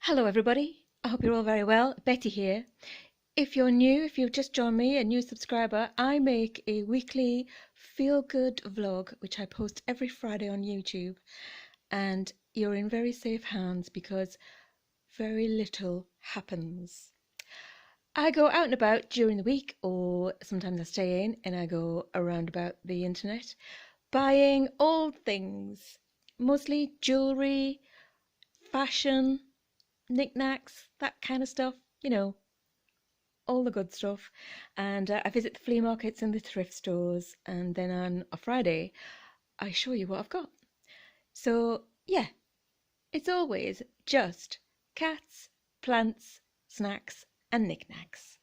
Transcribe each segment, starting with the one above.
Hello everybody, I hope you're all very well. Betty here. If you're new, if you've just joined me, a new subscriber, I make a weekly feel-good vlog which I post every Friday on YouTube, and you're in very safe hands because very little happens. I go out and about during the week, or sometimes I stay in and I go around about the internet buying old things, mostly jewellery, fashion, knickknacks, that kind of stuff, all the good stuff. And I visit the flea markets and the thrift stores, and then on a Friday, I show you what I've got. So, yeah, it's always just cats, plants, snacks, and knickknacks.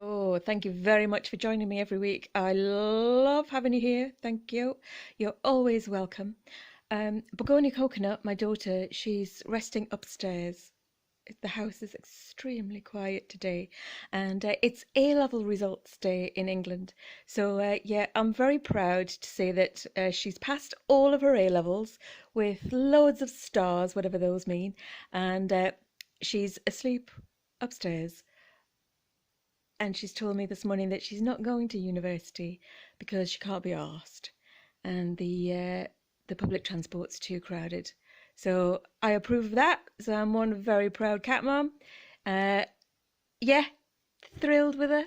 Oh, thank you very much for joining me every week. I love having you here. Thank you. You're always welcome. Begonia Coconut, my daughter, she's resting upstairs. The house is extremely quiet today, and it's A-level results day in England. So yeah, I'm very proud to say that she's passed all of her A-levels with loads of stars, whatever those mean, and she's asleep upstairs. And she's told me this morning that she's not going to university because she can't be arsed, and the public transport's too crowded. So I approve of that. So I'm one very proud cat mom. Yeah, thrilled with her.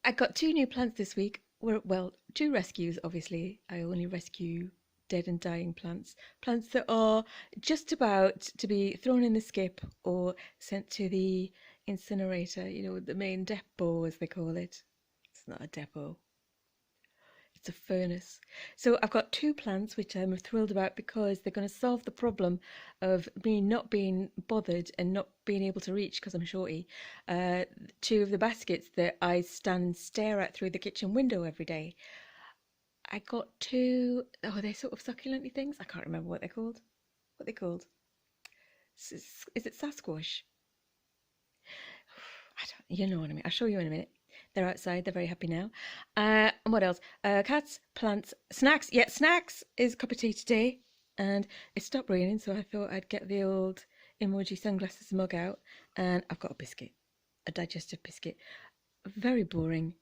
I got 2 new plants this week. Well, 2 rescues, obviously. I only rescue dead and dying plants. Plants that are just about to be thrown in the skip or sent to the incinerator, the main depot, as they call it. It's not a depot. It's a furnace. So I've got 2 plants which I'm thrilled about because they're going to solve the problem of me not being bothered and not being able to reach because I'm shorty. 2 of the baskets that I stand and stare at through the kitchen window every day. I got 2, oh, they're sort of succulent things. I can't remember what they're called. What are they called? Is it Sasquatch? You know what I mean. I'll show you in a minute. They're outside. They're very happy now. And what else? Cats, plants, snacks. Yeah, snacks is cup of tea today. And it stopped raining, so I thought I'd get the old emoji sunglasses mug out. And I've got a biscuit, a digestive biscuit. Very boring,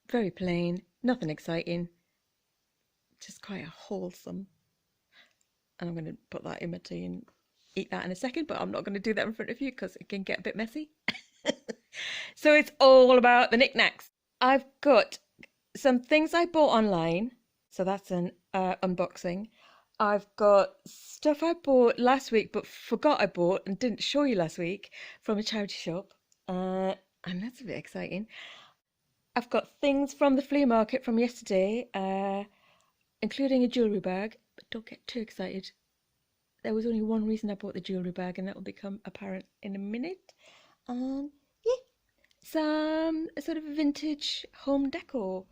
very plain, nothing exciting. Just quite wholesome. And I'm going to put that in my tea and eat that in a second, but I'm not going to do that in front of you because it can get a bit messy. So it's all about the knickknacks. I've got some things I bought online, so that's an unboxing. I've got stuff I bought last week but forgot I bought and didn't show you last week from a charity shop, and that's a bit exciting. I've got things from the flea market from yesterday, including a jewellery bag, but don't get too excited. There was only one reason I bought the jewellery bag, and that will become apparent in a minute. And yeah, some sort of vintage home decor,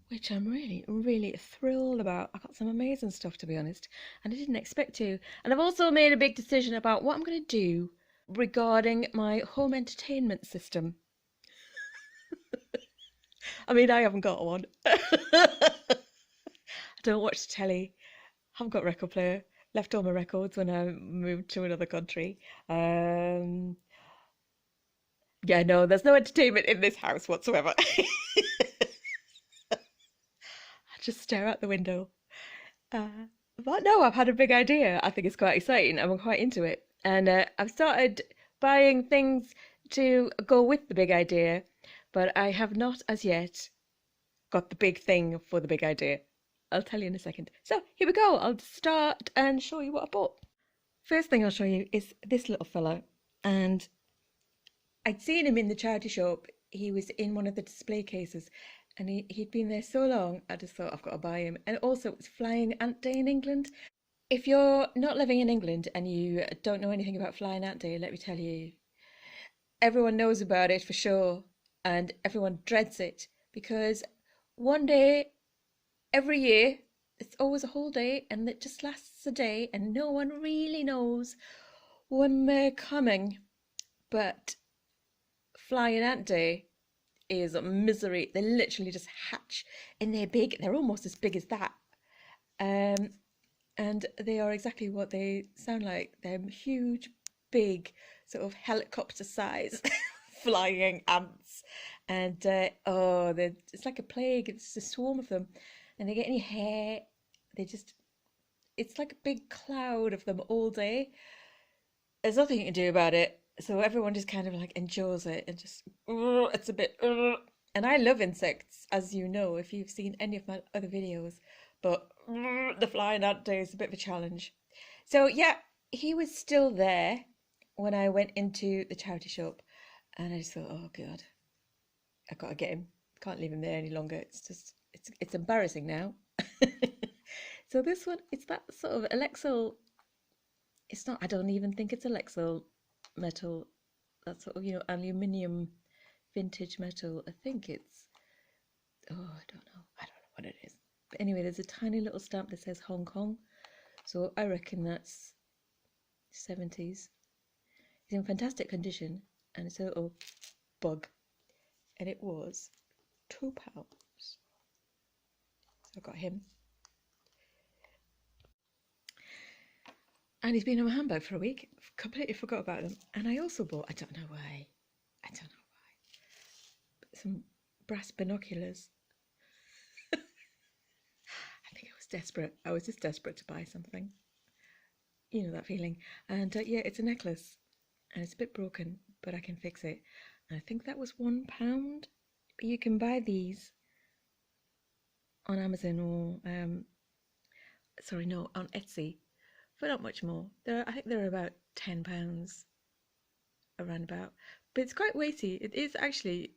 which I'm really, really thrilled about. I got some amazing stuff, to be honest, and I didn't expect to. And I've also made a big decision about what I'm going to do regarding my home entertainment system. I mean, I haven't got one. I don't watch telly. Haven't got a record player. Left all my records when I moved to another country. Yeah, no, there's no entertainment in this house whatsoever. I just stare out the window. But no, I've had a big idea. I think it's quite exciting. I'm quite into it. And I've started buying things to go with the big idea, but I have not as yet got the big thing for the big idea. I'll tell you in a second. So here we go. I'll start and show you what I bought. First thing I'll show you is this little fella. And I'd seen him in the charity shop. He was in one of the display cases, and he'd been there so long, I just thought I've got to buy him. And also, it's Flying Ant Day in England. If you're not living in England and you don't know anything about Flying Ant Day, let me tell you, everyone knows about it for sure, and everyone dreads it because one day every year, it's always a whole day, and it just lasts a day, and no one really knows when they're coming. But Flying Ant Day is misery. They literally just hatch, and they're big. They're almost as big as that. And they are exactly what they sound like. They're huge, big, sort of helicopter size flying ants. And oh, it's like a plague. It's a swarm of them. And they get any hair, they just, it's like a big cloud of them all day. There's nothing you can do about it. So everyone just kind of like endures it and just, it's a bit, and I love insects, as you know, if you've seen any of my other videos. But the flying ant day is a bit of a challenge. So yeah, he was still there when I went into the charity shop, and I just thought, oh God, I've got to get him. Can't leave him there any longer. It's just, it's embarrassing now. So this one, it's that sort of Alexol. It's not, I don't even think it's Alexol metal. That sort of, aluminium vintage metal. I think it's, oh, I don't know. I don't know what it is. But anyway, there's a tiny little stamp that says Hong Kong. So I reckon that's 70s. It's in fantastic condition, and it's a little bug. And it was £2. So I got him. And he's been in my handbag for a week. I've completely forgot about them. And I also bought, I don't know why, some brass binoculars. I think I was desperate. I was just desperate to buy something. You know that feeling. And yeah, it's a necklace. And it's a bit broken, but I can fix it. And I think that was £1. But you can buy these on Amazon or, on Etsy. For not much more. I think they're about £10 around about. But it's quite weighty. It is actually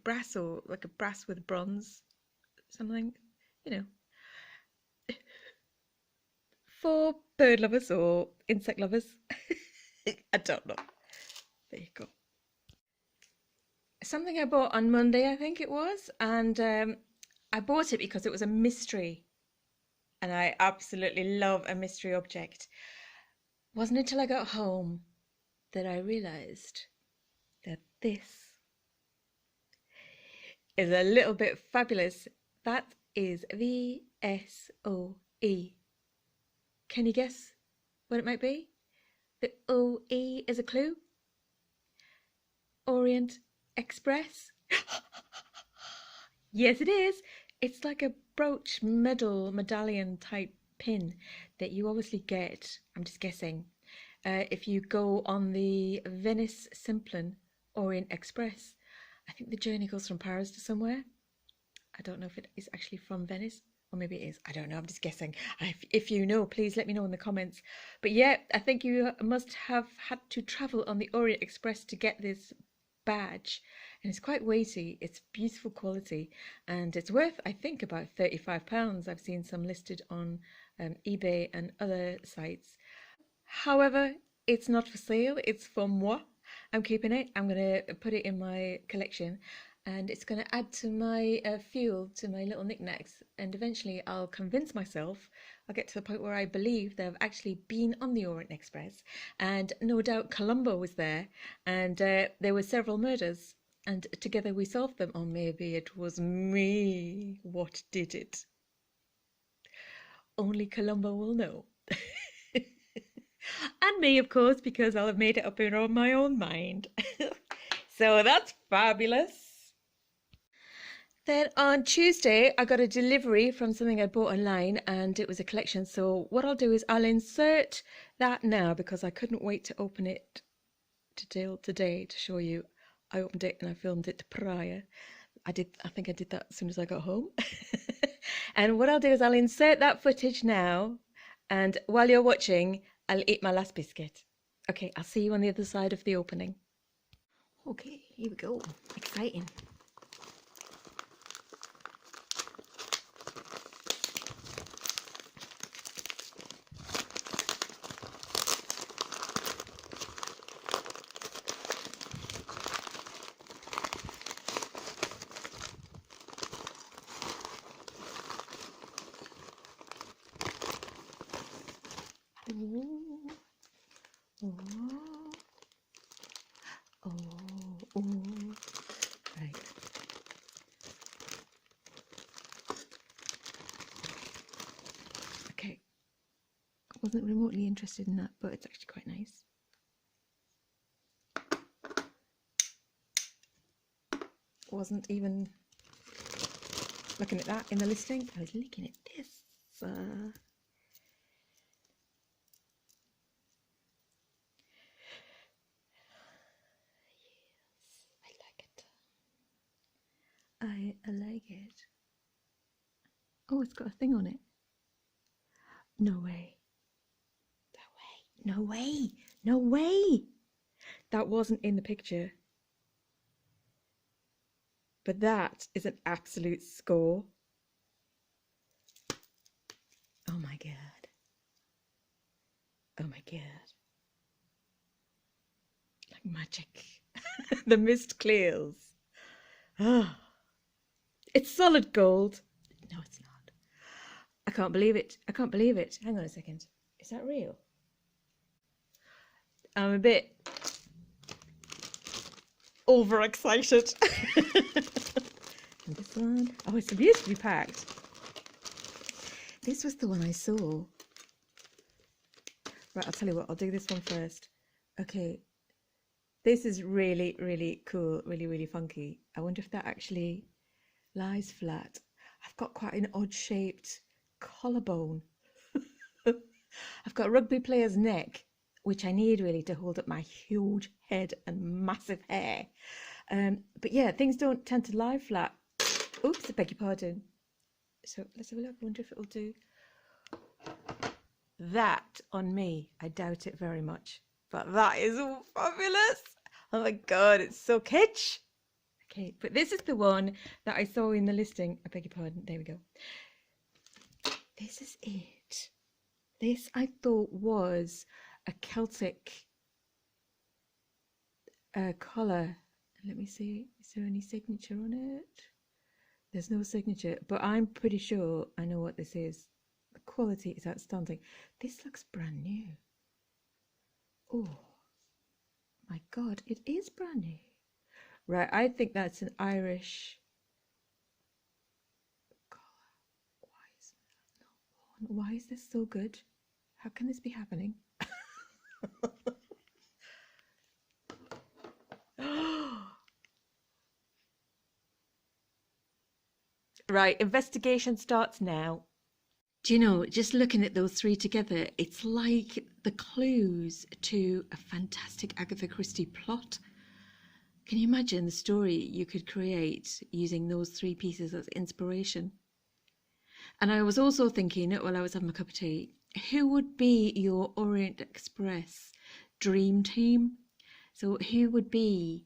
brass, or like a brass with bronze, something, for bird lovers or insect lovers. I don't know. There you go. Something I bought on Monday, I think it was, and I bought it because it was a mystery. And I absolutely love a mystery object. Wasn't until I got home that I realised that this is a little bit fabulous. That is VSOE. Can you guess what it might be? The OE is a clue. Orient Express. Yes, it is. It's like a brooch medallion type pin that you obviously get, I'm just guessing, if you go on the Venice Simplon Orient Express. I think the journey goes from Paris to somewhere. I don't know if it is actually from Venice, or maybe it is. I don't know, I'm just guessing. If you know, please let me know in the comments. But yeah, I think you must have had to travel on the Orient Express to get this badge, and it's quite weighty. It's beautiful quality, and it's worth, I think, about £35. I've seen some listed on eBay and other sites. However, it's not for sale. It's for moi. I'm keeping it. I'm going to put it in my collection, and it's going to add to my fuel, to my little knickknacks, and eventually I'll convince myself. I'll get to the point where I believe that I've actually been on the Orient Express, and no doubt Colombo was there, and there were several murders, and together we solved them. Or maybe it was me what did it. Only Colombo will know. And me, of course, because I'll have made it up in my own mind. So that's fabulous. Then on Tuesday, I got a delivery from something I bought online, and it was a collection. So what I'll do is I'll insert that now, because I couldn't wait to open it today to show you. I opened it and I filmed it prior. I think I did that as soon as I got home. And what I'll do is I'll insert that footage now, and while you're watching, I'll eat my last biscuit. Okay, I'll see you on the other side of the opening. Okay, here we go. Exciting. Ooh. Ooh. Oh, ooh. Right. wasn't remotely interested in that, but it's actually quite nice. Wasn't even looking at that in the listing. I was looking at this. Yes, I like it. I like it. Oh, it's got a thing on it. No way. No way. No way. That wasn't in the picture. But that is an absolute score. Oh my god. Oh my god. Like magic. The mist clears. Ah. It's solid gold. No, it's not. I can't believe it. I can't believe it. Hang on a second. Is that real? I'm a bit overexcited. And this one. Oh, it's beautifully packed. This was the one I saw. Right, I'll tell you what. I'll do this one first. Okay. This is really, really cool. Really, really funky. I wonder if that actually lies flat. I've got quite an odd shaped collarbone. I've got a rugby player's neck, which I need really to hold up my huge head and massive hair. But yeah, things don't tend to lie flat. Oops, I beg your pardon. So let's have a look. I wonder if it'll do that on me. I doubt it very much. But that is all fabulous. Oh my god, it's so kitsch. Okay, but this is the one that I saw in the listing. I beg your pardon. There we go. This is it. This I thought was a Celtic collar. Let me see. Is there any signature on it? There's no signature, but I'm pretty sure I know what this is. The quality is outstanding. This looks brand new. Oh my god, it is brand new. Right, I think that's an Irish collar. Why is this so good? How can this be happening? Right, investigation starts now. Do you know, just looking at those three together, it's like the clues to a fantastic Agatha Christie plot. Can you imagine the story you could create using those three pieces as inspiration? And I was also thinking, while I was having a cup of tea, who would be your Orient Express dream team? So who would be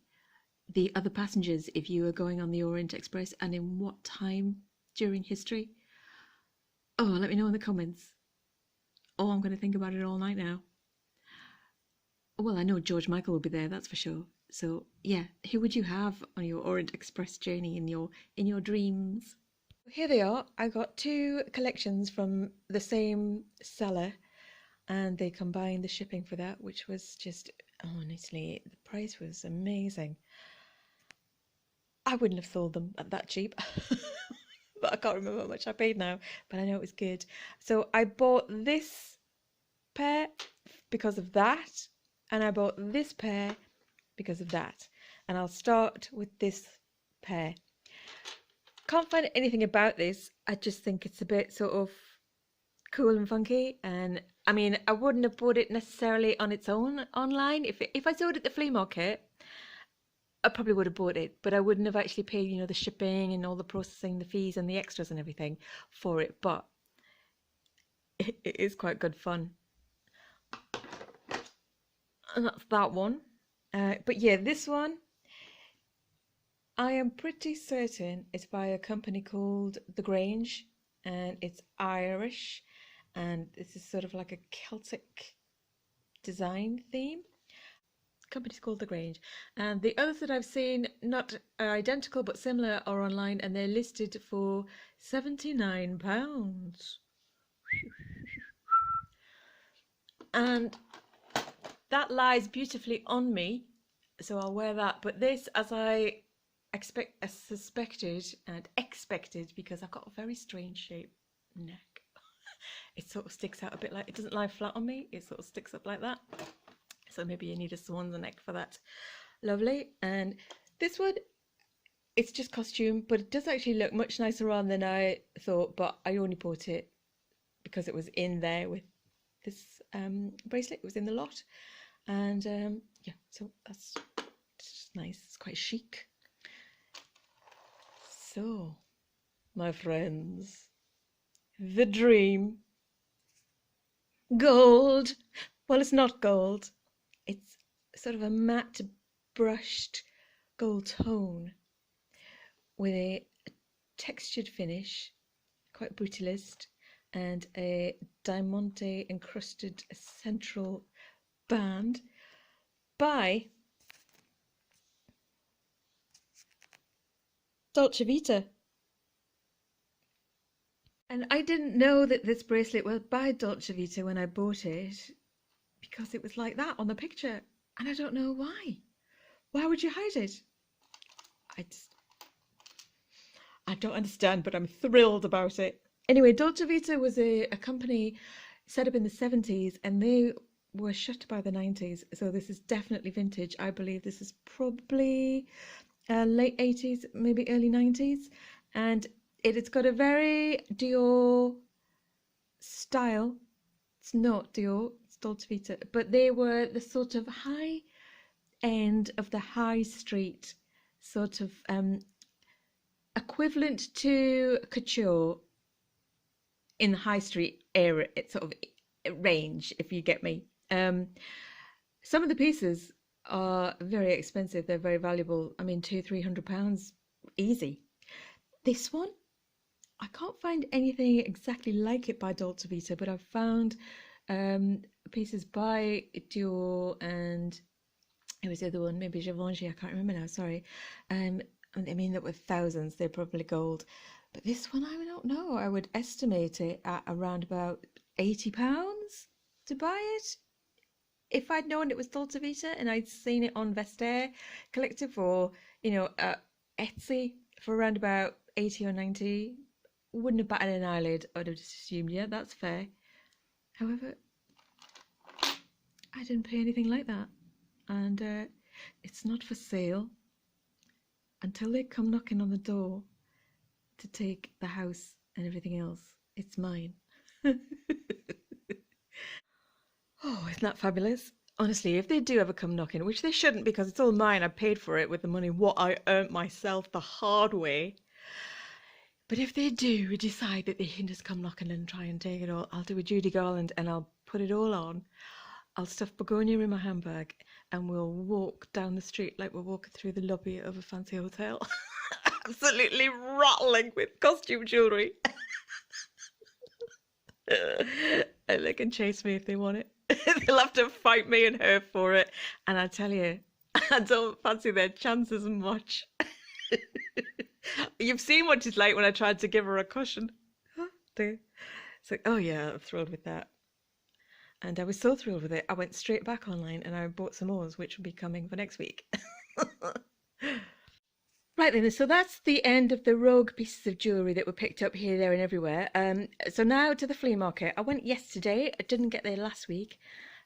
the other passengers if you were going on the Orient Express, and in what time during history? Oh, let me know in the comments. Oh, I'm going to think about it all night now. Well, I know George Michael will be there, that's for sure. So yeah, who would you have on your Orient Express journey in your dreams? Here they are. I got two collections from the same seller, and they combined the shipping for that, which was just, honestly, the price was amazing. I wouldn't have sold them at that cheap. But I can't remember how much I paid now, but I know it was good. So I bought this pair because of that, and I bought this pair because of that. And I'll start with this pair. Can't find anything about this. I just think it's a bit sort of cool and funky. And I mean, I wouldn't have bought it necessarily on its own online. If I saw it at the flea market, I probably would have bought it, but I wouldn't have actually paid, you know, the shipping and all the processing, the fees and the extras and everything for it. But it is quite good fun. And that's that one. But yeah, this one, I am pretty certain it's by a company called The Grange, and it's Irish, and this is sort of like a Celtic design theme. Company's called The Grange, and the others that I've seen, not identical but similar, are online, and they're listed for £79. And that lies beautifully on me, so I'll wear that. But this, as I suspected and expected, because I've got a very strange shaped neck, it sort of sticks out a bit, like it doesn't lie flat on me, it sort of sticks up like that. So maybe you need a swan's neck for that. Lovely. And this one, it's just costume, but it does actually look much nicer on than I thought, but I only bought it because it was in there with this bracelet. It was in the lot. And yeah, so that's just nice. It's quite chic. So, my friends, the dream. Gold. Well, it's not gold. It's sort of a matte brushed gold tone with a textured finish, quite brutalist, and a diamante encrusted central band by Dolce Vita. And I didn't know that this bracelet was by Dolce Vita when I bought it, because it was like that on the picture, and I don't know why. Why would you hide it? I don't understand, but I'm thrilled about it. Anyway, Dolce Vita was a company set up in the 70s, and they were shut by the 90s, so this is definitely vintage. I believe this is probably late 80s, maybe early 90s, and it's got a very Dior style. It's not Dior, it's Dolce Vita, but they were the sort of high end of the high street, sort of equivalent to couture in the high street area, it's sort of range, if you get me. Some of the pieces are very expensive, they're very valuable. I mean, £200-300 easy. This one, I can't find anything exactly like it by Dolce Vita, but I've found pieces by Dior and it was the other one, maybe Givenchy, I can't remember now, sorry. I mean, that were thousands, they're probably gold. But this one, I don't know, I would estimate it at around about £80 to buy it. If I'd known it was Dolce Vita and I'd seen it on Vestiaire Collective or, you know, Etsy for around about 80 or 90, wouldn't have batted an eyelid. I'd have just assumed, yeah, that's fair. However, I didn't pay anything like that. And it's not for sale until they come knocking on the door to take the house and everything else. It's mine. Oh, isn't that fabulous? Honestly, if they do ever come knocking, which they shouldn't because it's all mine, I paid for it with the money, what I earned myself the hard way. But if they do decide that they can just come knocking and try and take it all, I'll do a Judy Garland and I'll put it all on. I'll stuff begonia in my handbag and we'll walk down the street like we're walking through the lobby of a fancy hotel. Absolutely rattling with costume jewellery. And they can chase me if they want it. They'll have to fight me and her for it. And I tell you, I don't fancy their chances much. You've seen what she's like when I tried to give her a cushion. It's like, oh yeah, I'm thrilled with that. And I was so thrilled with it, I went straight back online and I bought some more, which will be coming for next week. Right then, so that's the end of the rogue pieces of jewellery that were picked up here, there and everywhere. So now to the flea market. I went yesterday. I didn't get there last week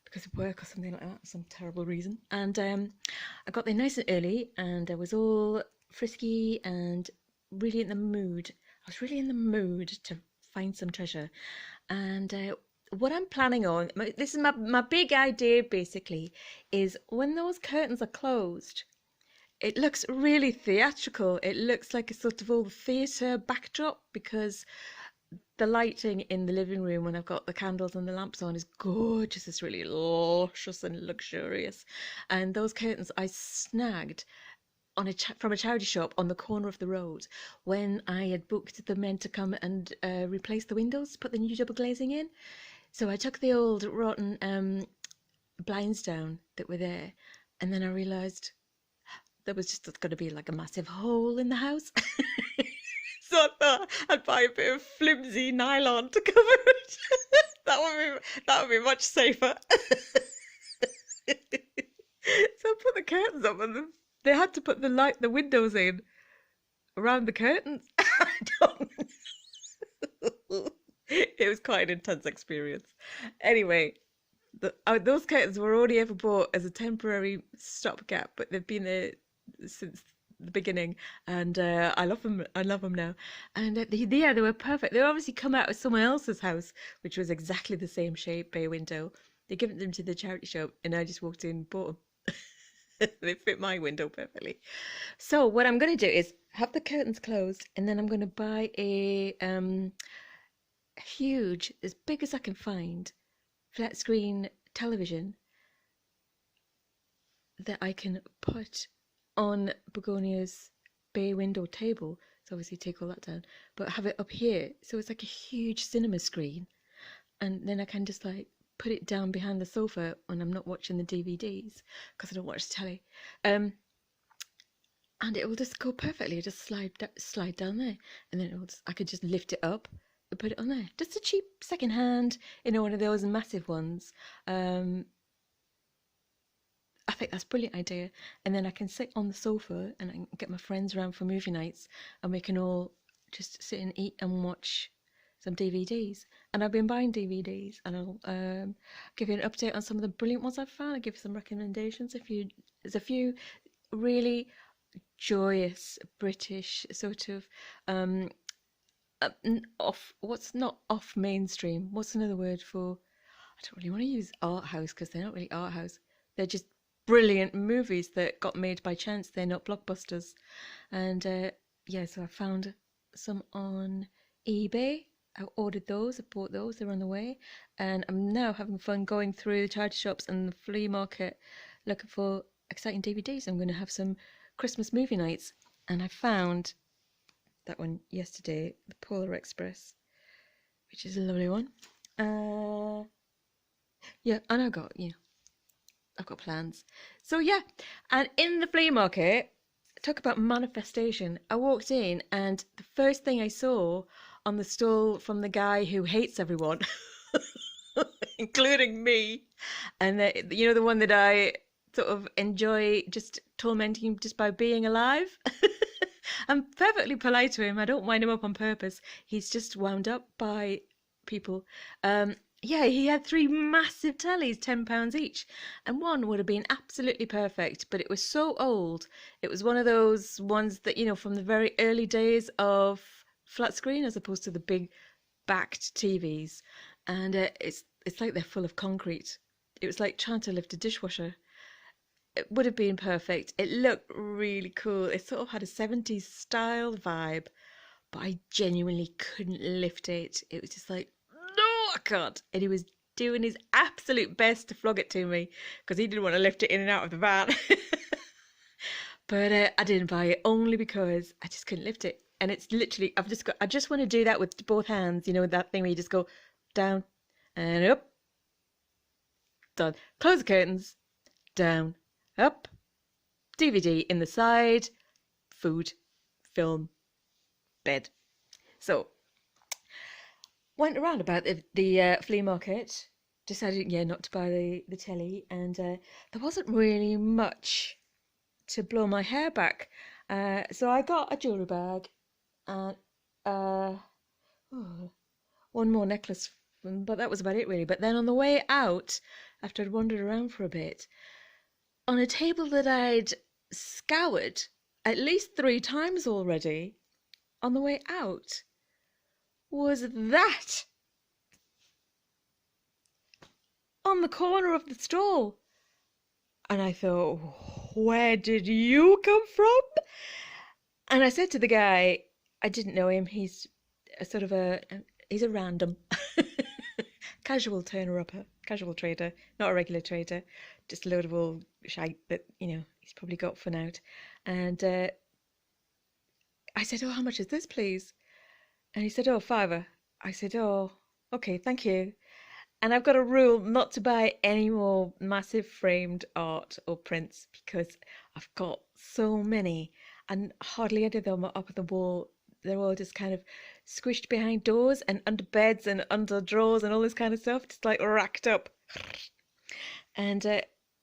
because of work or something like that, for some terrible reason. And I got there nice and early and I was all frisky and really in the mood. I was really in the mood to find some treasure. And what I'm planning on, this is my big idea basically, is when those curtains are closed, it looks really theatrical. It looks like a sort of old theatre backdrop because the lighting in the living room when I've got the candles and the lamps on is gorgeous. It's really luscious and luxurious. And those curtains I snagged on from a charity shop on the corner of the road when I had booked the men to come and replace the windows, put the new double glazing in. So I took the old rotten blinds down that were there, and then I realised there was just going to be like a massive hole in the house. So I thought I'd buy a bit of flimsy nylon to cover it. that would be much safer. So I put the curtains up, and they had to put the windows in around the curtains. It was quite an intense experience. Anyway, those curtains were only ever bought as a temporary stopgap, but they've been there since the beginning, and I love them. I love them now, and they were perfect. They obviously come out of someone else's house, which was exactly the same shape bay window. They given them to the charity shop, and I just walked in and bought them. They fit my window perfectly. So what I'm going to do is have the curtains closed, and then I'm going to buy a huge, as big as I can find, flat screen television that I can put on Begonia's bay window table. So obviously take all that down, but have it up here. So it's like a huge cinema screen. And then I can just like put it down behind the sofa when I'm not watching the DVDs because I don't watch telly. And it will just go perfectly. Just slide down there, and then I could just lift it up and put it on there. Just a cheap second hand, one of those massive ones. I think that's a brilliant idea. And then I can sit on the sofa and I can get my friends around for movie nights, and we can all just sit and eat and watch some DVDs. And I've been buying DVDs, and I'll give you an update on some of the brilliant ones I've found. I'll give you some recommendations. There's a few really joyous British sort of what's not off mainstream. What's another word for? I don't really want to use art house because they're not really art house. They're just brilliant movies that got made by chance. They're not blockbusters. And so I found some on eBay. I ordered those, I bought those, they're on the way. And I'm now having fun going through the charity shops and the flea market looking for exciting DVDs. I'm going to have some Christmas movie nights. And I found that one yesterday, the Polar Express, which is a lovely one. And I've got plans. So yeah, and in the flea market, talk about manifestation. I walked in and the first thing I saw on the stall from the guy who hates everyone, including me, and the one that I sort of enjoy just tormenting just by being alive. I'm perfectly polite to him. I don't wind him up on purpose. He's just wound up by people. He had 3 massive tellies, £10 each, and one would have been absolutely perfect, but it was so old. It was one of those ones that, from the very early days of flat screen as opposed to the big backed TVs, and it's like they're full of concrete. It was like trying to lift a dishwasher. It would have been perfect. It looked really cool. It sort of had a 70s style vibe, but I genuinely couldn't lift it. It was just like, no, I can't. And he was doing his absolute best to flog it to me because he didn't want to lift it in and out of the van. But I didn't buy it only because I just couldn't lift it. And it's literally, I just want to do that with both hands, that thing where you just go down and up, done. Close the curtains, down, up, DVD in the side, food, film, bed. So went around about the flea market, decided not to buy the telly, and there wasn't really much to blow my hair back. So I got a jewellery bag and one more necklace, but that was about it really. But then on the way out, after I'd wandered around for a bit, on a table that I'd scoured at least 3 times already, on the way out was that on the corner of the stall. And I thought, where did you come from? And I said to the guy, I didn't know him, he's he's a random casual turner-upper, casual trader, not a regular trader, just a load of old shite that, he's probably got fun out. And I said, how much is this, please? And he said, £5. I said, okay, thank you. And I've got a rule not to buy any more massive framed art or prints because I've got so many and hardly any of them are up at the wall. They're all just kind of squished behind doors and under beds and under drawers and all this kind of stuff, just like racked up. And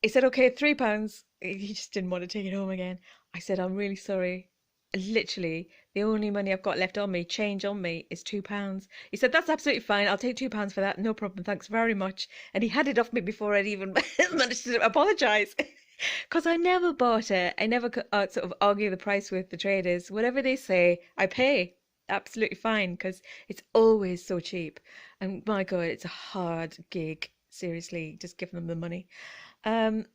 he said, okay, £3. He just didn't want to take it home again. I said, I'm really sorry. literally the only money I've got left on me, change on me, is £2. He said, "That's absolutely fine. I'll take £2 for that. No problem. Thanks very much." And he had it off me before I'd even managed to apologise. Because I never bought it. I never could sort of argue the price with the traders. Whatever they say, I pay. Absolutely fine, because it's always so cheap. And my God, it's a hard gig. Seriously, just giving them the money. Um,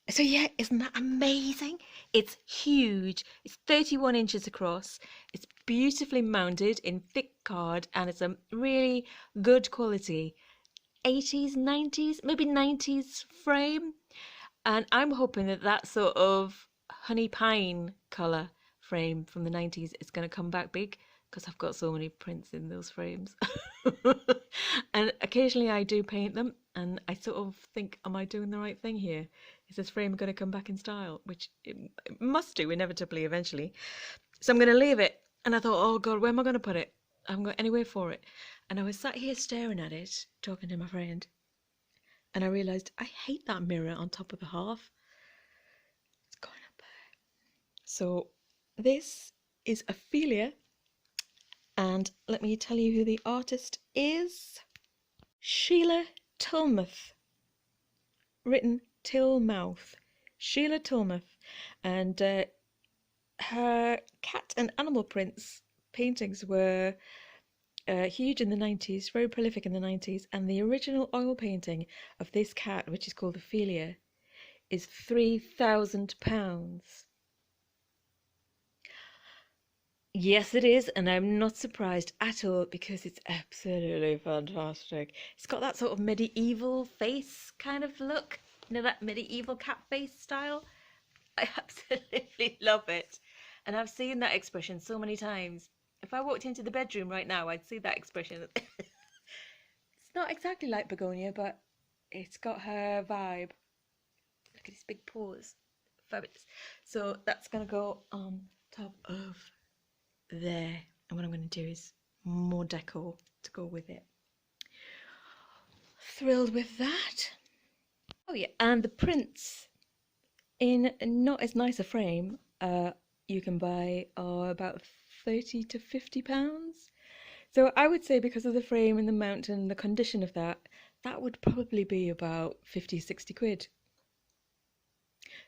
so yeah, isn't that amazing? It's huge. It's 31 inches across. It's beautifully mounted in thick card, and it's a really good quality 80s, 90s, maybe 90s frame. And I'm hoping that that sort of honey pine colour frame from the 90s is going to come back big, because I've got so many prints in those frames. And occasionally I do paint them, and I sort of think, am I doing the right thing here? Is this frame going to come back in style? Which it must do inevitably eventually. So I'm going to leave it. And I thought, oh God, where am I going to put it? I haven't got anywhere for it. And I was sat here staring at it, talking to my friend. And I realised I hate that mirror on top of the hearth. It's going up there. So this is Ophelia. And let me tell you who the artist is. Sheila Tilmouth. Written Tilmouth. Sheila Tilmouth. And her cat and animal prints paintings were huge in the 90s, very prolific in the 90s, and the original oil painting of this cat, which is called Ophelia, is £3,000. Yes, it is, and I'm not surprised at all, because it's absolutely fantastic. It's got that sort of medieval face kind of look, you know, that medieval cat face style. I absolutely love it, and I've seen that expression so many times. If I walked into the bedroom right now, I'd see that expression. It's not exactly like begonia, but it's got her vibe. Look at his big paws. Fabulous. So that's going to go on top of there. And what I'm going to do is more decor to go with it. Thrilled with that. Oh yeah, and the prints in not as nice a frame you can buy are about £30 to £50. So I would say, because of the frame and the mount and the condition of that, that would probably be about 50, 60 quid.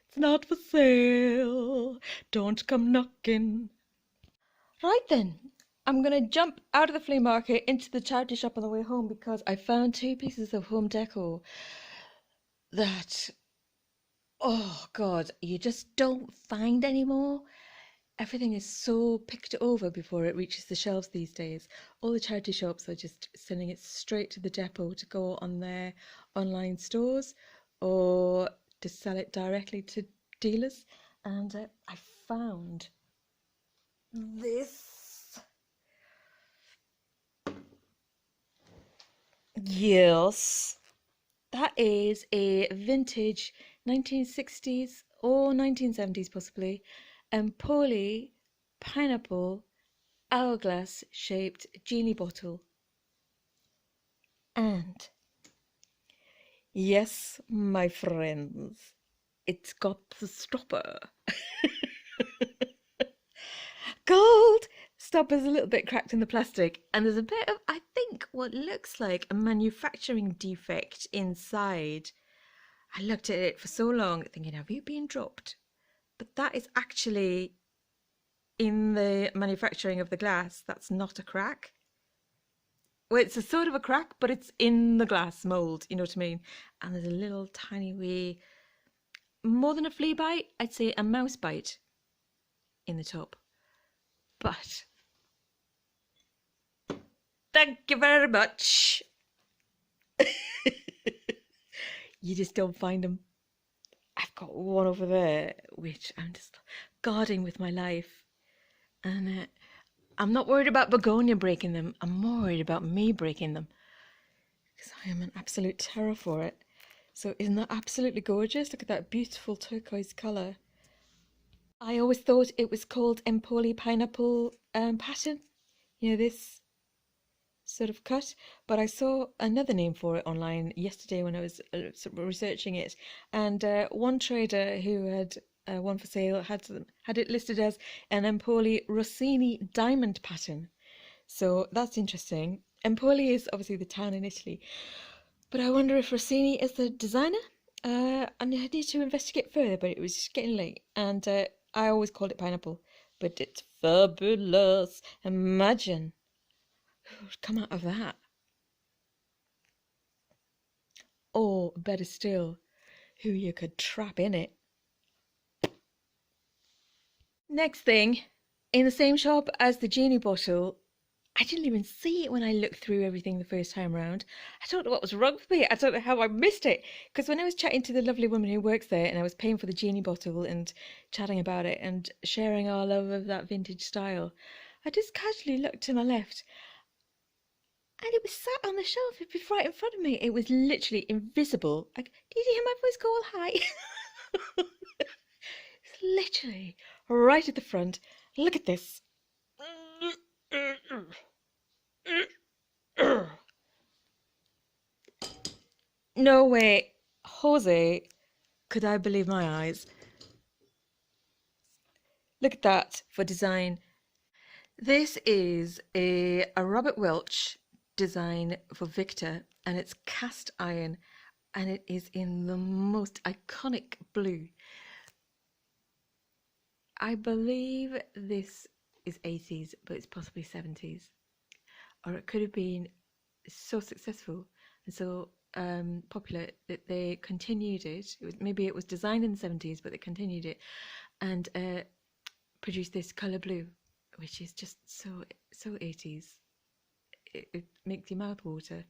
It's not for sale. Don't come knocking. Right then, I'm going to jump out of the flea market into the charity shop on the way home, because I found two pieces of home decor that, oh God, you just don't find anymore. Everything is so picked over before it reaches the shelves these days. All the charity shops are just sending it straight to the depot to go on their online stores, or to sell it directly to dealers. And I found this. Yes, that is a vintage 1960s or 1970s possibly Empoli pineapple hourglass shaped genie bottle. And yes, my friends, it's got the stopper. Gold! Stopper's a little bit cracked in the plastic, and there's a bit of, I think, what looks like a manufacturing defect inside. I looked at it for so long thinking, have you been dropped? But that is actually in the manufacturing of the glass. That's not a crack. Well, it's a sort of a crack, but it's in the glass mould, you know what I mean? And there's a little tiny wee, more than a flea bite, I'd say a mouse bite in the top. But thank you very much. You just don't find them. I've got one over there, which I'm just guarding with my life. And I'm not worried about begonia breaking them. I'm more worried about me breaking them, because I am an absolute terror for it. So isn't that absolutely gorgeous? Look at that beautiful turquoise colour. I always thought it was called Empoli pineapple pattern. You know, this sort of cut, but I saw another name for it online yesterday when I was researching it, and one trader who had one for sale had it listed as an Empoli Rossini diamond pattern. So that's interesting. Empoli is obviously the town in Italy, but I wonder if Rossini is the designer. I need to investigate further, but it was just getting late, and I always called it pineapple, but it's fabulous. Imagine who would come out of that. Or better still, who you could trap in it. Next thing, in the same shop as the genie bottle, I didn't even see it when I looked through everything the first time round. I don't know what was wrong with me. I don't know how I missed it. Because when I was chatting to the lovely woman who works there and I was paying for the genie bottle and chatting about it and sharing our love of that vintage style, I just casually looked to my left and it was sat on the shelf right in front of me. It was literally invisible. Like, did you hear my voice go all high? It's literally right at the front. Look at this. No way, Jose, could I believe my eyes? Look at that for design. This is a Robert Welch design for Victor, and it's cast iron, and it is in the most iconic blue. I believe this is 80s, but it's possibly 70s, or it could have been so successful and so popular that they continued it. Maybe it was designed in the 70s, but they continued it and produced this color blue, which is just so 80s. It makes your mouth water.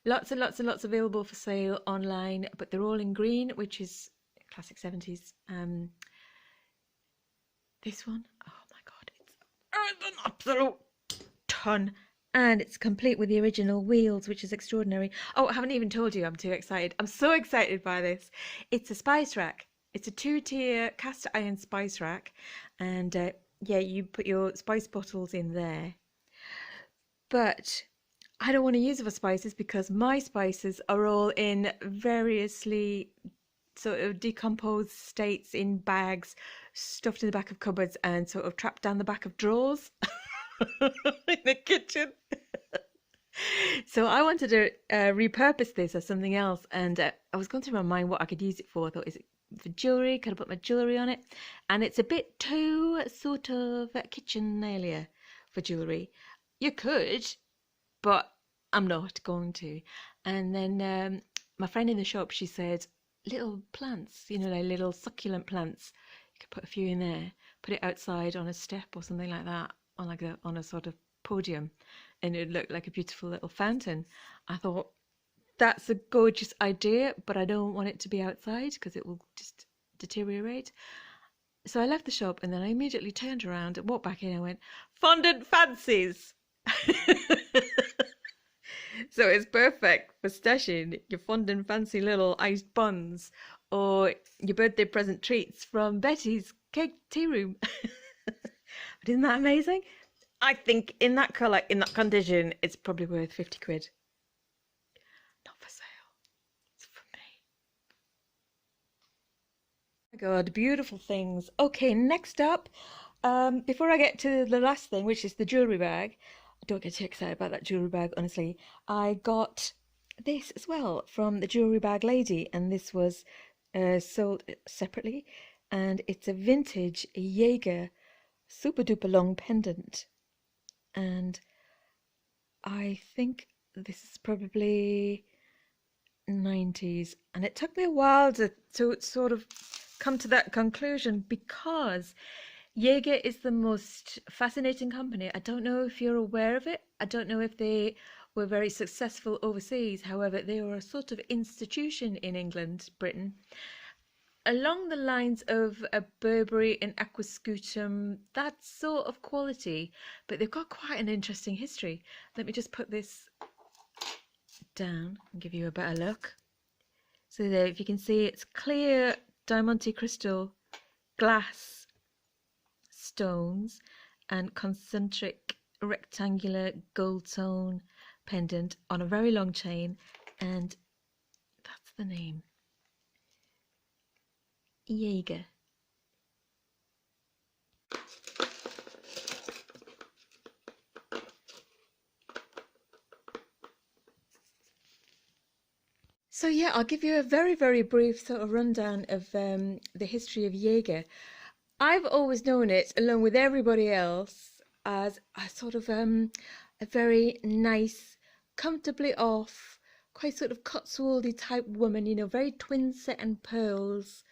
Lots and lots and lots available for sale online, but they're all in green, which is classic 70s. This one, oh my god, it's an absolute ton. And it's complete with the original wheels, which is extraordinary. Oh, I haven't even told you, I'm too excited. I'm so excited by this. It's a spice rack. It's a 2-tier cast iron spice rack. And yeah, you put your spice bottles in there. But I don't want to use it for spices because my spices are all in variously sort of decomposed states in bags, stuffed in the back of cupboards and sort of trapped down the back of drawers in the kitchen. So I wanted to repurpose this as something else, and I was going through my mind what I could use it for. I thought, is it for jewellery? Could I put my jewellery on it? And it's a bit too sort of kitchenalia for jewellery. You could, but I'm not going to. And then my friend in the shop, she said, little plants, you know, like little succulent plants. You could put a few in there, put it outside on a step or something like that, on a sort of podium, and it would look like a beautiful little fountain. I thought, that's a gorgeous idea, but I don't want it to be outside because it will just deteriorate. So I left the shop and then I immediately turned around and walked back in and went, fondant fancies. So it's perfect for stashing your fond and fancy little iced buns or your birthday present treats from Betty's cake tea room. But isn't that amazing? I think in that colour, in that condition, it's probably worth 50 quid. Not for sale. It's for me. Oh my God, beautiful things. Okay, next up, before I get to the last thing, which is the jewellery bag, don't get too excited about that jewellery bag, honestly. I got this as well from the jewellery bag lady, and this was sold separately, and it's a vintage Jaeger super duper long pendant, and I think this is probably 90s, and it took me a while to sort of come to that conclusion because Jaeger is the most fascinating company. I don't know if you're aware of it. I don't know if they were very successful overseas. However, they were a sort of institution in England, Britain, along the lines of a Burberry and Aquascutum, that sort of quality. But they've got quite an interesting history. Let me just put this down and give you a better look. So there, if you can see, it's clear Diamante crystal glass stones and concentric rectangular gold tone pendant on a very long chain, and that's the name, Jaeger. So yeah, I'll give you a very, very brief sort of rundown of the history of Jaeger. I've always known it, along with everybody else, as a sort of a very nice, comfortably off, quite sort of Cotswoldy type woman, you know, very twin set and pearls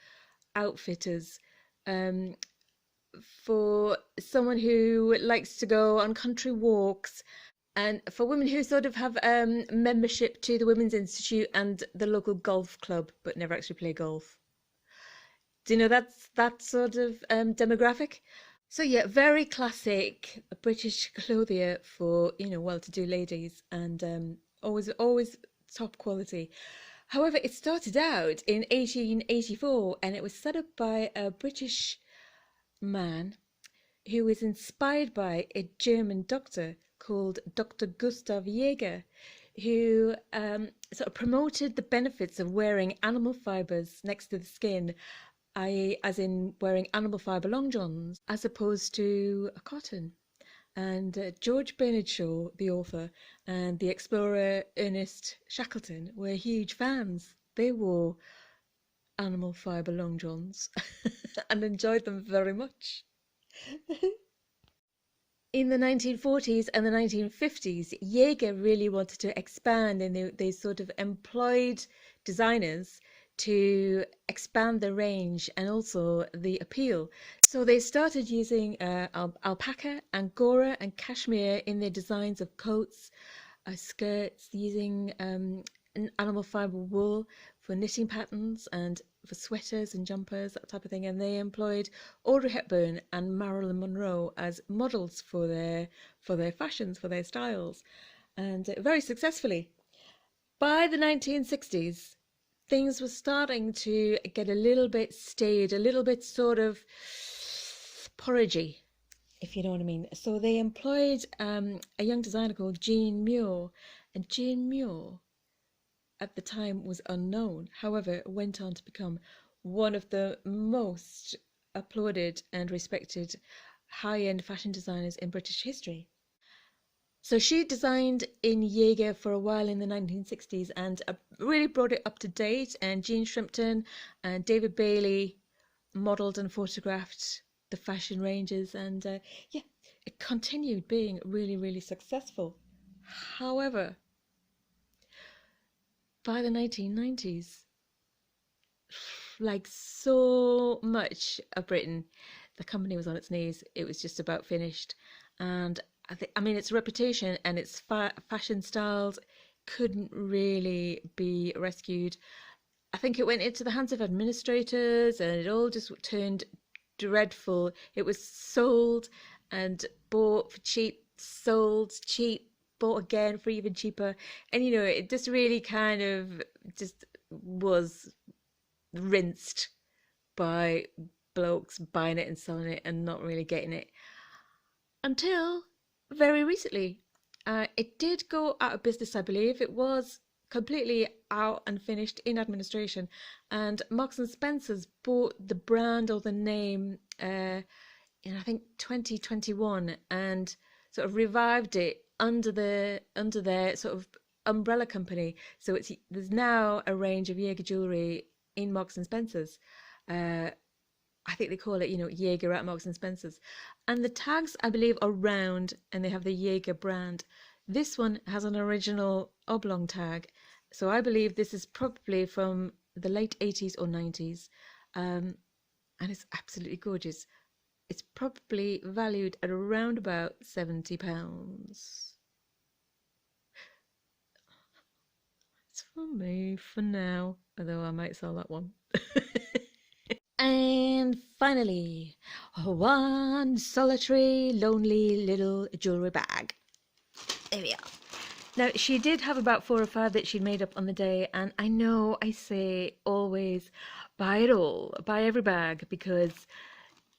outfitters. Um, for someone who likes to go on country walks, and for women who sort of have membership to the Women's Institute and the local golf club, but never actually play golf. Do you know that's that sort of demographic? So yeah, very classic British clothier for, you know, well-to-do ladies, and always top quality. However, it started out in 1884, and it was set up by a British man who was inspired by a German doctor called Dr. Gustav Jaeger, who sort of promoted the benefits of wearing animal fibres next to the skin, i.e., as in wearing animal fibre long johns, as opposed to a cotton. And George Bernard Shaw, the author, and the explorer Ernest Shackleton were huge fans. They wore animal fibre long johns and enjoyed them very much. In the 1940s and the 1950s, Jaeger really wanted to expand, and they sort of employed designers to expand the range and also the appeal. So they started using alpaca, angora, and cashmere in their designs of coats, skirts, using animal fibre wool for knitting patterns and for sweaters and jumpers, that type of thing. And they employed Audrey Hepburn and Marilyn Monroe as models for their fashions, for their styles, and very successfully. By the 1960s, things were starting to get a little bit staid, a little bit sort of porridgey, if you know what I mean. So they employed a young designer called Jean Muir, and Jean Muir at the time was unknown. However, went on to become one of the most applauded and respected high-end fashion designers in British history. So she designed in Jaeger for a while in the 1960s, and really brought it up to date. And Jean Shrimpton and David Bailey modelled and photographed the fashion ranges, and yeah, it continued being really, really successful. However, by the 1990s, like so much of Britain, the company was on its knees. It was just about finished. And I mean, its reputation and its fashion styles couldn't really be rescued. I think it went into the hands of administrators, and it all just turned dreadful. It was sold and bought for cheap, sold cheap, bought again for even cheaper. And, you know, it just really kind of just was rinsed by blokes buying it and selling it and not really getting it until very recently. It did go out of business, I believe. It was completely out and finished in administration, and Marks and Spencer's bought the brand or the name in, I think, 2021, and sort of revived it under their sort of umbrella company. So there's now a range of Jaeger jewellery in Marks and Spencer's. I think they call it, you know, Jaeger at Marks and Spencer's. And the tags, I believe, are round, and they have the Jaeger brand. This one has an original oblong tag. So I believe this is probably from the late 80s or 90s. And it's absolutely gorgeous. It's probably valued at around about £70. It's for me for now, although I might sell that one. And finally, one solitary, lonely little jewellery bag. There we are. Now, she did have about 4 or 5 that she'd made up on the day, and I know I say always buy it all, buy every bag, because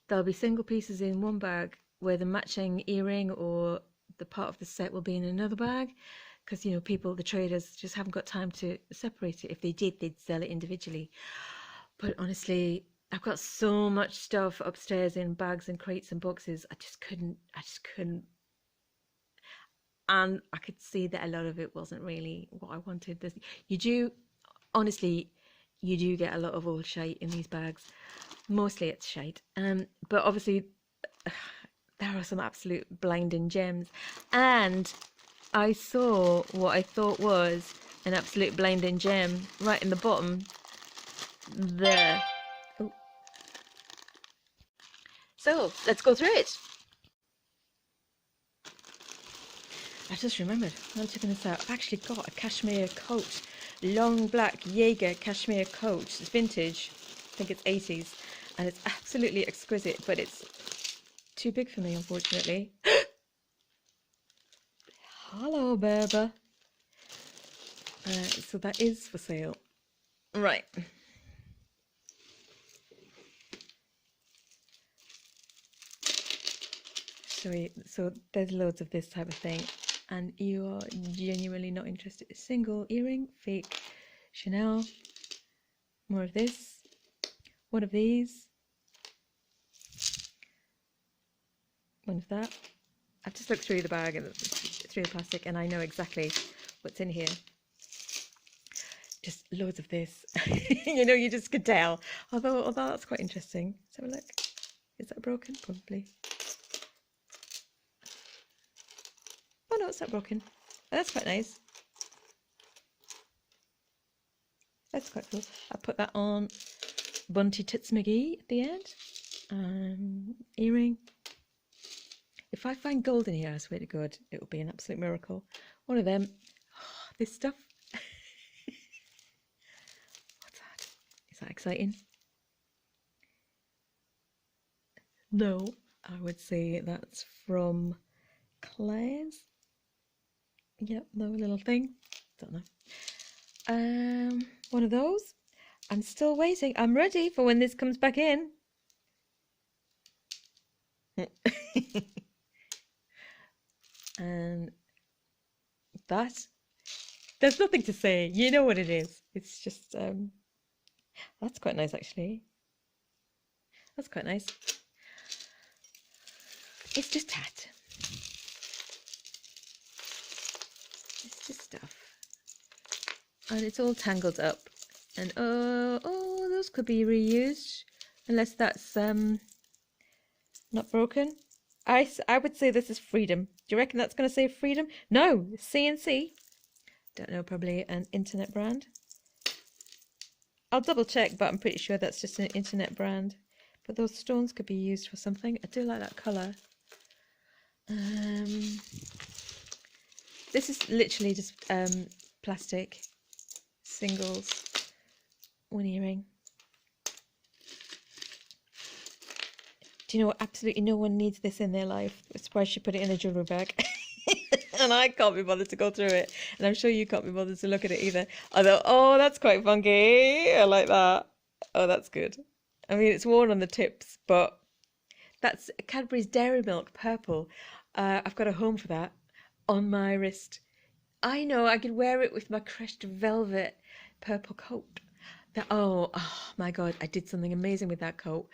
there'll be single pieces in one bag where the matching earring or the part of the set will be in another bag, because, you know, people, the traders, just haven't got time to separate it. If they did, they'd sell it individually. But honestly, I've got so much stuff upstairs in bags and crates and boxes. I just couldn't. And I could see that a lot of it wasn't really what I wanted. You do honestly, you do get a lot of old shite in these bags. Mostly it's shite. But obviously there are some absolute blinding gems. And I saw what I thought was an absolute blinding gem right in the bottom there. Oh. So let's go through it. I just remembered while checking this out, I've actually got a cashmere coat, long black Jaeger cashmere coat. It's vintage, I think it's 80s, and it's absolutely exquisite, but it's too big for me, unfortunately. Hello, baby. So that is for sale. Right. So there's loads of this type of thing, and you are genuinely not interested. A single earring, fake Chanel, more of this, one of these, one of that. I've just looked through the bag and through the plastic, and I know exactly what's in here. Just loads of this. You know, you just could tell. Although that's quite interesting. Let's have a look. Is that broken? Probably. Oh no, it's not broken. Oh, that's quite nice. That's quite cool. I put that on Bunty Tits McGee at the end. Earring. If I find gold in here, I swear to God, it will be an absolute miracle. One of them. Oh, this stuff. What's that? Is that exciting? No, I would say that's from Claire's. Yep, no little thing. Don't know. One of those. I'm still waiting. I'm ready for when this comes back in. And that, there's nothing to say. You know what it is. It's just, that's quite nice actually. That's quite nice. It's just tat. It's just stuff. And it's all tangled up. And oh, those could be reused. Unless that's not broken. I would say this is Freedom. Do you reckon that's going to say Freedom? No, C&C. Don't know, probably an internet brand. I'll double check, but I'm pretty sure that's just an internet brand. But those stones could be used for something. I do like that colour. This is literally just plastic singles, one earring. Do you know what? Absolutely no one needs this in their life. I'm surprised she put it in a jewellery bag. And I can't be bothered to go through it. And I'm sure you can't be bothered to look at it either. Although, oh, that's quite funky. I like that. Oh, that's good. I mean, it's worn on the tips, but that's Cadbury's Dairy Milk purple. I've got a home for that on my wrist. I know, I could wear it with my crushed velvet purple coat. Oh my God, I did something amazing with that coat.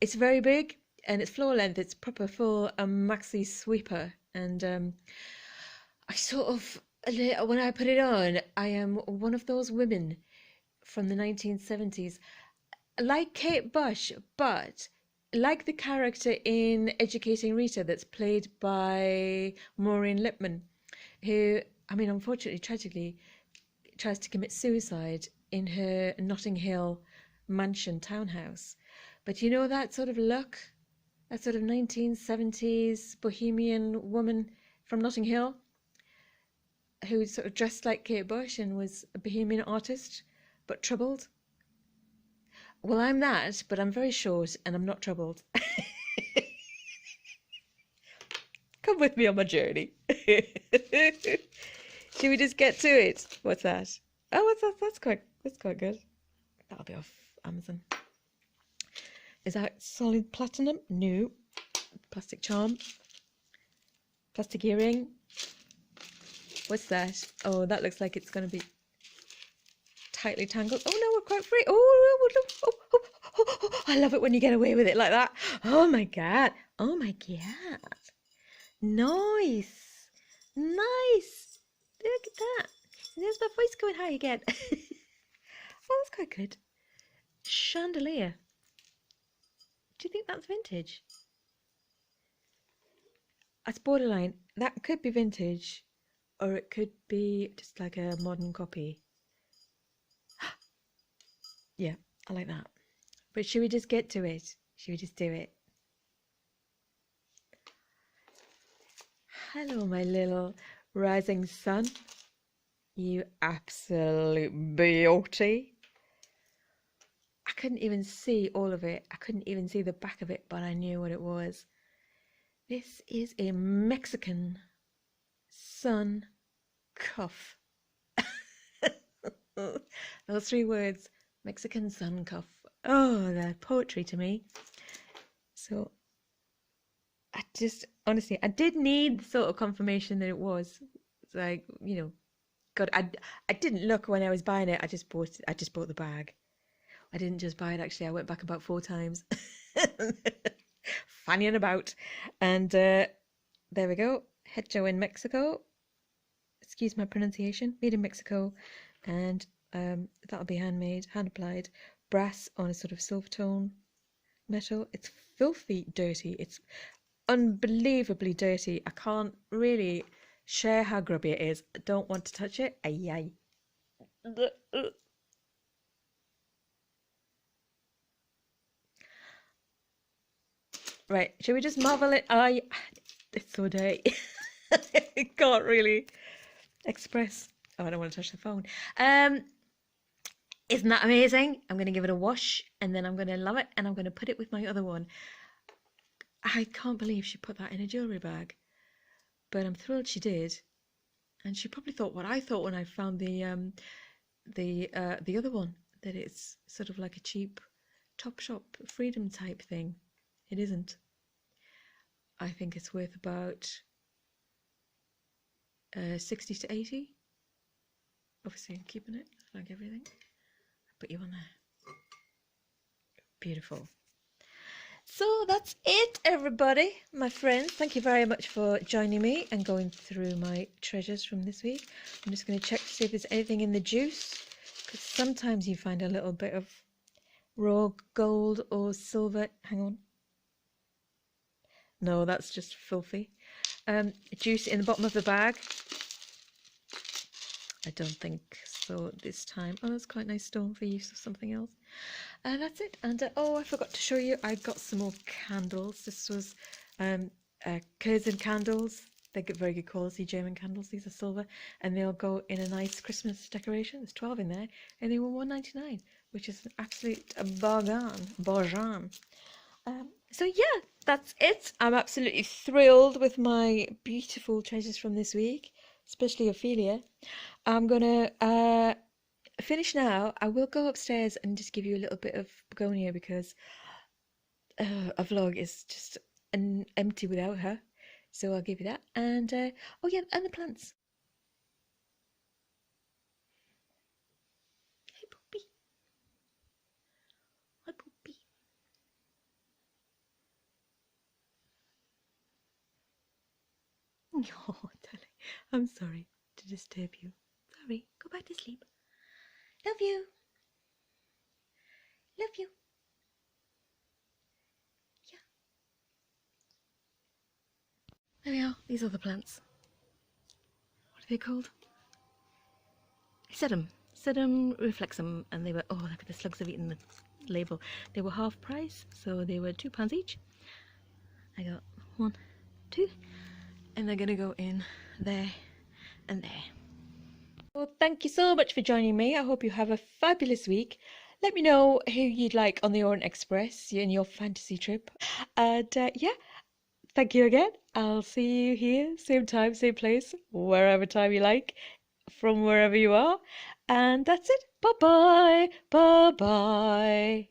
It's very big and it's floor length. It's proper full maxi sweeper. And I sort of, when I put it on, I am one of those women from the 1970s, like Kate Bush, but like the character in Educating Rita that's played by Maureen Lipman, who, I mean, unfortunately, tragically, tries to commit suicide in her Notting Hill mansion townhouse. But you know that sort of look, that sort of 1970s bohemian woman from Notting Hill who sort of dressed like Kate Bush and was a bohemian artist, but troubled? Well, I'm that, but I'm very short and I'm not troubled. Come with me on my journey. Should we just get to it? What's that? Oh, what's that? That's quite good. That'll be off Amazon. Is that solid platinum? No. Plastic charm. Plastic earring. What's that? Oh, that looks like it's going to be tightly tangled. Oh no, we're quite free. Oh, I love it when you get away with it like that. Oh my God. Oh my God. Nice. Nice. Look at that. There's my voice going high again. very good. Chandelier. Do you think that's vintage? It's borderline. That could be vintage, or it could be just like a modern copy. Yeah, I like that. But should we just get to it? Should we just do it? Hello, my little rising sun. You absolute beauty. I couldn't even see all of it. I couldn't even see the back of it, but I knew what it was. This is a Mexican sun cuff. Those 3 words, Mexican sun cuff. Oh, they're poetry to me. So I just, honestly, I did need sort of confirmation that it was. It's like, you know, God, I didn't look when I was buying it. I just bought the bag. I didn't just buy it, actually. I went back about 4 times. Fannying about. And there we go. Hecho in Mexico. Excuse my pronunciation. Made in Mexico. And that'll be handmade, hand applied. Brass on a sort of silver tone metal. It's filthy dirty. It's unbelievably dirty. I can't really share how grubby it is. I don't want to touch it. Aye, aye. Right, should we just marvel it? It's so dirty. I can't really express. Oh, I don't want to touch the phone. Isn't that amazing? I'm going to give it a wash and then I'm going to love it and I'm going to put it with my other one. I can't believe she put that in a jewellery bag, but I'm thrilled she did. And she probably thought what I thought when I found the other one, that it's sort of like a cheap Topshop Freedom type thing. It isn't. I think it's worth about 60 to 80. Obviously, I'm keeping it like everything. I'll put you on there. Beautiful. So that's it, everybody, my friends. Thank you very much for joining me and going through my treasures from this week. I'm just going to check to see if there's anything in the juice, because sometimes you find a little bit of raw gold or silver. Hang on. No, that's just filthy. Juice in the bottom of the bag. I don't think so this time. Oh, that's quite a nice stone for use of something else. That's it. And oh, I forgot to show you, I got some more candles. This was Curzon candles. They get very good quality German candles. These are silver, and they'll go in a nice Christmas decoration. There's 12 in there, and they were $1.99, which is an absolute bargain. So yeah, that's it. I'm absolutely thrilled with my beautiful treasures from this week, especially Ophelia. I'm gonna finish now. I will go upstairs and just give you a little bit of begonia, because a vlog is just empty without her. So I'll give you that. And oh yeah, and the plants. Hey Poppy. Hi Poppy. Oh, darling, I'm sorry to disturb you. Sorry, go back to sleep. Love you. Love you. Yeah. There we are. These are the plants. What are they called? Sedum. Sedum reflexum. And they were, oh, look at the slugs have eaten the label. They were half price, so they were £2 each. I got 1, 2, and they're going to go in there and there. Well, thank you so much for joining me. I hope you have a fabulous week. Let me know who you'd like on the Orient Express in your fantasy trip. And yeah, thank you again. I'll see you here, same time, same place, wherever time you like, from wherever you are. And that's it. Bye-bye. Bye-bye.